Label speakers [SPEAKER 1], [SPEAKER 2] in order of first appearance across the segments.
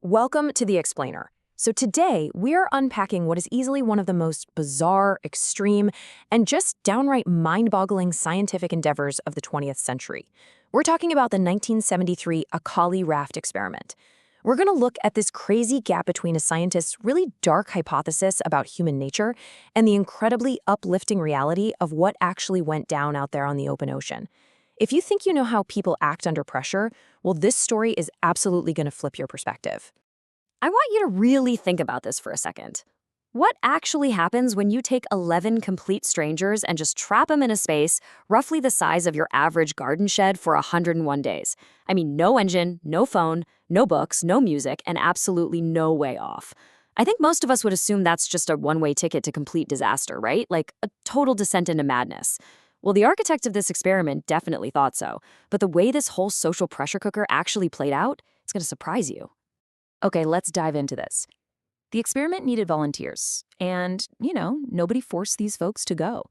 [SPEAKER 1] Welcome to The Explainer. So today, we're unpacking what is easily one of the most bizarre, extreme, and just downright mind-boggling scientific endeavors of the 20th century. We're talking about the 1973 Acali Raft experiment. We're going to look at this crazy gap between a scientist's really dark hypothesis about human nature and the incredibly uplifting reality of what actually went down out there on the open ocean. If you think you know how people act under pressure, well, this story is absolutely going to flip your perspective.
[SPEAKER 2] I want you to really think about this for a second. What actually happens when you take 11 complete strangers and just trap them in a space roughly the size of your average garden shed for 101 days? I mean, no engine, no phone, no books, no music, and absolutely no way off. I think most of us would assume that's just a one-way ticket to complete disaster, right? Like a total descent into madness. Well, the architect of this experiment definitely thought so, but the way this whole social pressure cooker actually played out, it's going to surprise you. Okay, let's dive into this. The experiment needed volunteers, and, nobody forced these folks to go.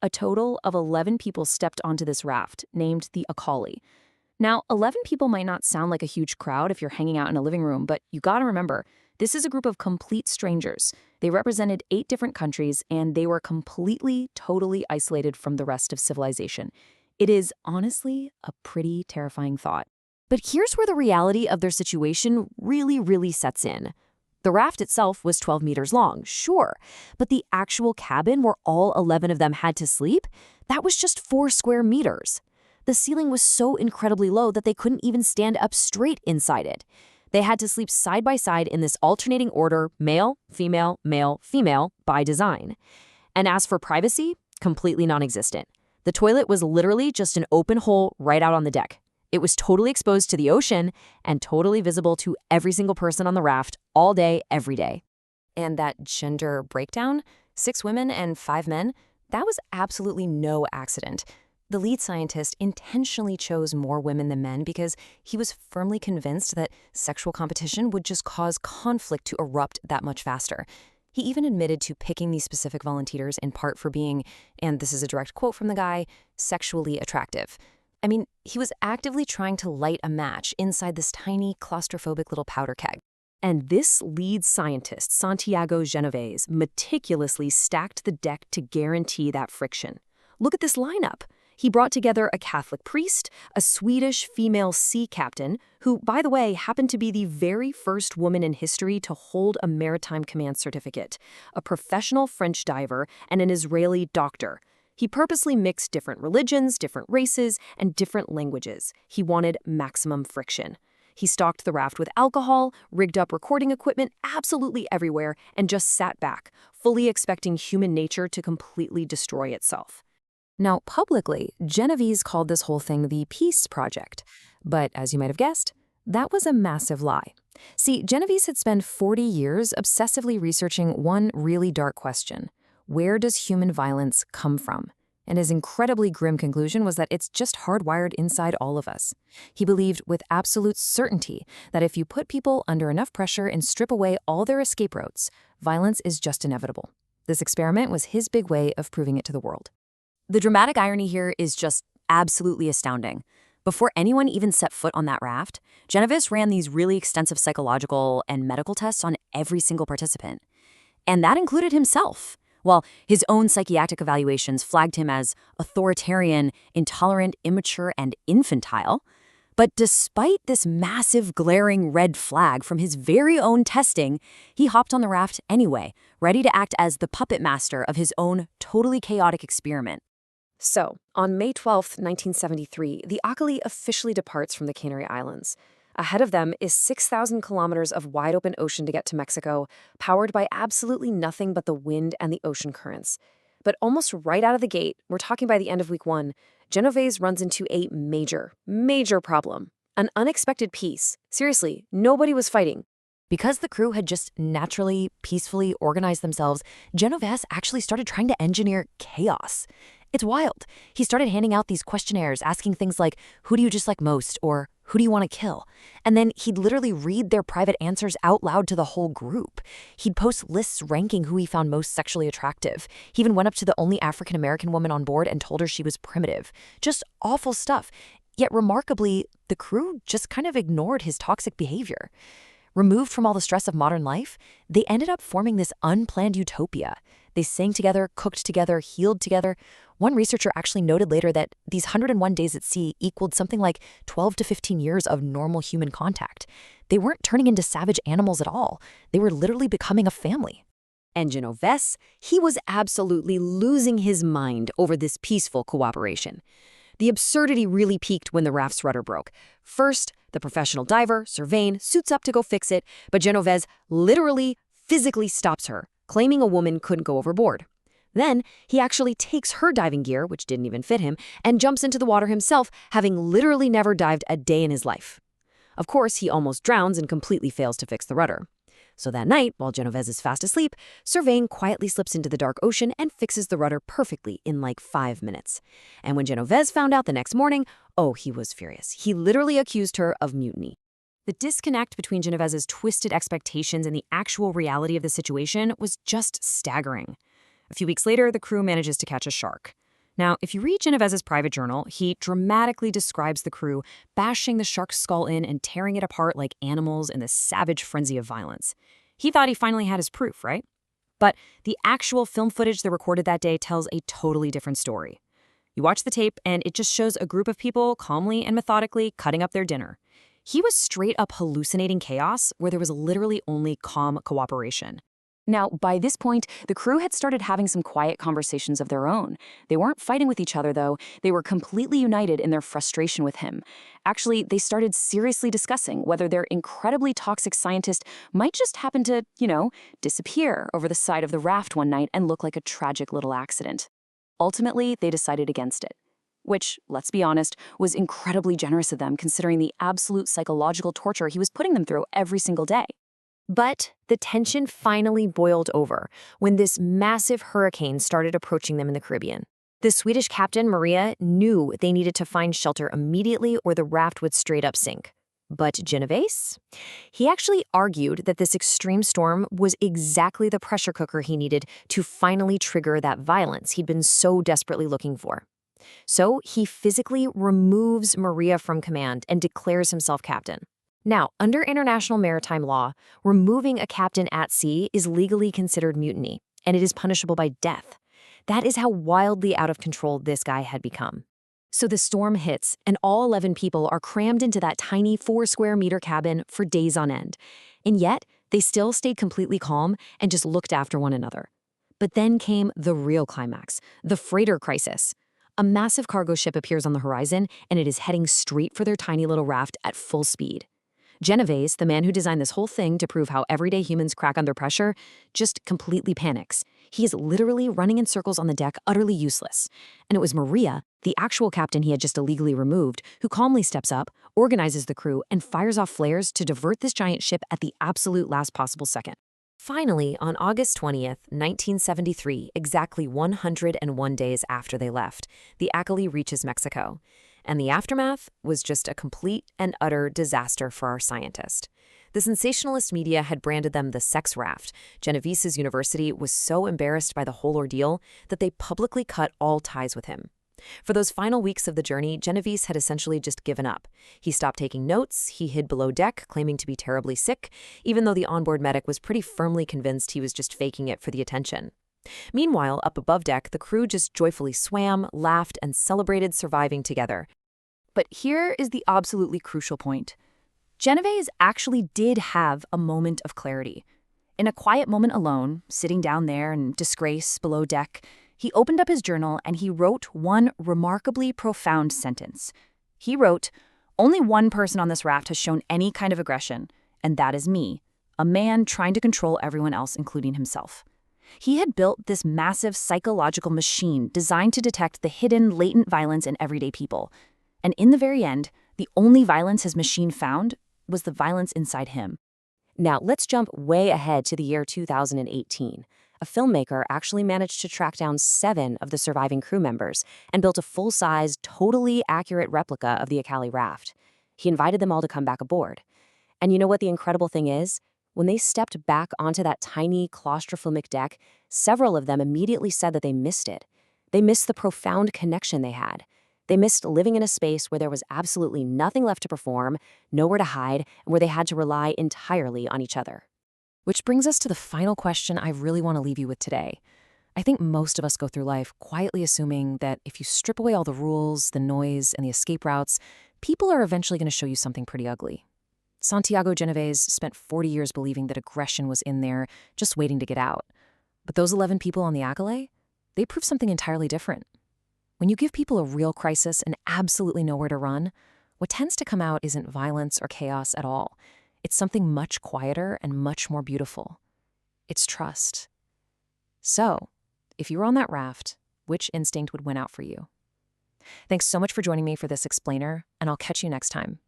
[SPEAKER 2] A total of 11 people stepped onto this raft, named the Acali. Now, 11 people might not sound like a huge crowd if you're hanging out in a living room, but you gotta remember, this is a group of complete strangers. They represented 8 different countries, and they were completely, totally isolated from the rest of civilization. It is, honestly, a pretty terrifying thought. But here's where the reality of their situation really sets in. The raft itself was 12 meters long, sure, but the actual cabin where all 11 of them had to sleep, that was just 4 square meters. The ceiling was so incredibly low that they couldn't even stand up straight inside it. They had to sleep side by side in this alternating order, male, female, male, female, by design. And as for privacy, completely non-existent. The toilet was literally just an open hole right out on the deck. It was totally exposed to the ocean and totally visible to every single person on the raft all day, every day. And that gender breakdown, 6 women and 5 men, that was absolutely no accident. The lead scientist intentionally chose more women than men because he was firmly convinced that sexual competition would just cause conflict to erupt that much faster. He even admitted to picking these specific volunteers in part for being, and this is a direct quote from the guy, sexually attractive. I mean, he was actively trying to light a match inside this tiny, claustrophobic little powder keg. And this lead scientist, Santiago Genovese, meticulously stacked the deck to guarantee that friction. Look at this lineup. He brought together a Catholic priest, a Swedish female sea captain, who, by the way, happened to be the very first woman in history to hold a maritime command certificate, a professional French diver, and an Israeli doctor. He purposely mixed different religions, different races, and different languages. He wanted maximum friction. He stocked the raft with alcohol, rigged up recording equipment absolutely everywhere, and just sat back, fully expecting human nature to completely destroy itself. Now, publicly, Genovese called this whole thing the Peace Project. But as you might have guessed, that was a massive lie. See, Genovese had spent 40 years obsessively researching one really dark question. Where does human violence come from? And his incredibly grim conclusion was that it's just hardwired inside all of us. He believed with absolute certainty that if you put people under enough pressure and strip away all their escape routes, violence is just inevitable. This experiment was his big way of proving it to the world. The dramatic irony here is just absolutely astounding. Before anyone even set foot on that raft, Genovese ran these really extensive psychological and medical tests on every single participant. And that included himself. While his own psychiatric evaluations flagged him as authoritarian, intolerant, immature, and infantile. But despite this massive, glaring red flag from his very own testing, he hopped on the raft anyway, ready to act as the puppet master of his own totally chaotic experiment. So, on May 12, 1973, the Acali officially departs from the Canary Islands. Ahead of them is 6,000 kilometers of wide-open ocean to get to Mexico, powered by absolutely nothing but the wind and the ocean currents. But almost right out of the gate, we're talking by the end of week 1, Genovese runs into a major problem. An unexpected peace. Seriously, nobody was fighting. Because the crew had just naturally, peacefully organized themselves, Genovese actually started trying to engineer chaos. It's wild. He started handing out these questionnaires asking things like, who do you dislike most, or who do you want to kill? And then he'd literally read their private answers out loud to the whole group. He'd post lists ranking who he found most sexually attractive. He even went up to the only African-American woman on board and told her she was primitive. Just awful stuff. Yet remarkably, the crew just kind of ignored his toxic behavior.
[SPEAKER 1] Removed from all the stress of modern life, they ended up forming this unplanned utopia. They sang together, cooked together, healed together. One researcher actually noted later that these 101 days at sea equaled something like 12 to 15 years of normal human contact. They weren't turning into savage animals at all. They were literally becoming a family.
[SPEAKER 2] And Genovese, he was absolutely losing his mind over this peaceful cooperation. The absurdity really peaked when the raft's rudder broke. First, the professional diver, Sirvain, suits up to go fix it, but Genovese literally, physically stops her, claiming a woman couldn't go overboard. Then, he actually takes her diving gear, which didn't even fit him, and jumps into the water himself, having literally never dived a day in his life. Of course, he almost drowns and completely fails to fix the rudder. So that night, while Genovese is fast asleep, Sirvain quietly slips into the dark ocean and fixes the rudder perfectly in like 5 minutes. And when Genovese found out the next morning, oh, he was furious. He literally accused her of mutiny. The disconnect between Genovese's twisted expectations and the actual reality of the situation was just staggering. A few weeks later, the crew manages to catch a shark. Now, if you read Genovese's private journal, he dramatically describes the crew bashing the shark's skull in and tearing it apart like animals in this savage frenzy of violence. He thought he finally had his proof, right? But the actual film footage they recorded that day tells a totally different story. You watch the tape, and it just shows a group of people calmly and methodically cutting up their dinner. He was straight up hallucinating chaos where there was literally only calm cooperation. Now, by this point, the crew had started having some quiet conversations of their own. They weren't fighting with each other, though. They were completely united in their frustration with him. Actually, they started seriously discussing whether their incredibly toxic scientist might just happen to, disappear over the side of the raft one night and look like a tragic little accident. Ultimately, they decided against it, which, let's be honest, was incredibly generous of them considering the absolute psychological torture he was putting them through every single day. But the tension finally boiled over when this massive hurricane started approaching them in the Caribbean. The Swedish captain, Maria, knew they needed to find shelter immediately or the raft would straight up sink. But Genovese? He actually argued that this extreme storm was exactly the pressure cooker he needed to finally trigger that violence he'd been so desperately looking for. So he physically removes Maria from command and declares himself captain. Now, under international maritime law, removing a captain at sea is legally considered mutiny, and it is punishable by death. That is how wildly out of control this guy had become. So the storm hits, and all 11 people are crammed into that tiny 4-square-meter cabin for days on end. And yet, they still stayed completely calm and just looked after one another. But then came the real climax, the freighter crisis. A massive cargo ship appears on the horizon, and it is heading straight for their tiny little raft at full speed. Genovese, the man who designed this whole thing to prove how everyday humans crack under pressure, just completely panics. He is literally running in circles on the deck, utterly useless. And it was Maria, the actual captain he had just illegally removed, who calmly steps up, organizes the crew, and fires off flares to divert this giant ship at the absolute last possible second. Finally, on August 20th, 1973, exactly 101 days after they left, the Acali reaches Mexico. And the aftermath was just a complete and utter disaster for our scientist. The sensationalist media had branded them the sex raft. Genovese's university was so embarrassed by the whole ordeal that they publicly cut all ties with him. For those final weeks of the journey, Genovese had essentially just given up. He stopped taking notes, he hid below deck, claiming to be terribly sick, even though the onboard medic was pretty firmly convinced he was just faking it for the attention. Meanwhile, up above deck, the crew just joyfully swam, laughed, and celebrated surviving together. But here is the absolutely crucial point. Genovese actually did have a moment of clarity. In a quiet moment alone, sitting down there in disgrace below deck, he opened up his journal and he wrote one remarkably profound sentence. He wrote, "Only one person on this raft has shown any kind of aggression, and that is me, a man trying to control everyone else, including himself." He had built this massive psychological machine designed to detect the hidden, latent violence in everyday people. And in the very end, the only violence his machine found was the violence inside him. Now, let's jump way ahead to the year 2018. A filmmaker actually managed to track down 7 of the surviving crew members and built a full-size, totally accurate replica of the Acali raft. He invited them all to come back aboard. And you know what the incredible thing is? When they stepped back onto that tiny, claustrophobic deck, several of them immediately said that they missed it. They missed the profound connection they had. They missed living in a space where there was absolutely nothing left to perform, nowhere to hide, and where they had to rely entirely on each other.
[SPEAKER 1] Which brings us to the final question I really want to leave you with today. I think most of us go through life quietly assuming that if you strip away all the rules, the noise, and the escape routes, people are eventually going to show you something pretty ugly. Santiago Genovese spent 40 years believing that aggression was in there, just waiting to get out. But those 11 people on the Acali, they proved something entirely different. When you give people a real crisis and absolutely nowhere to run, what tends to come out isn't violence or chaos at all. It's something much quieter and much more beautiful. It's trust. So, if you were on that raft, which instinct would win out for you? Thanks so much for joining me for this explainer, and I'll catch you next time.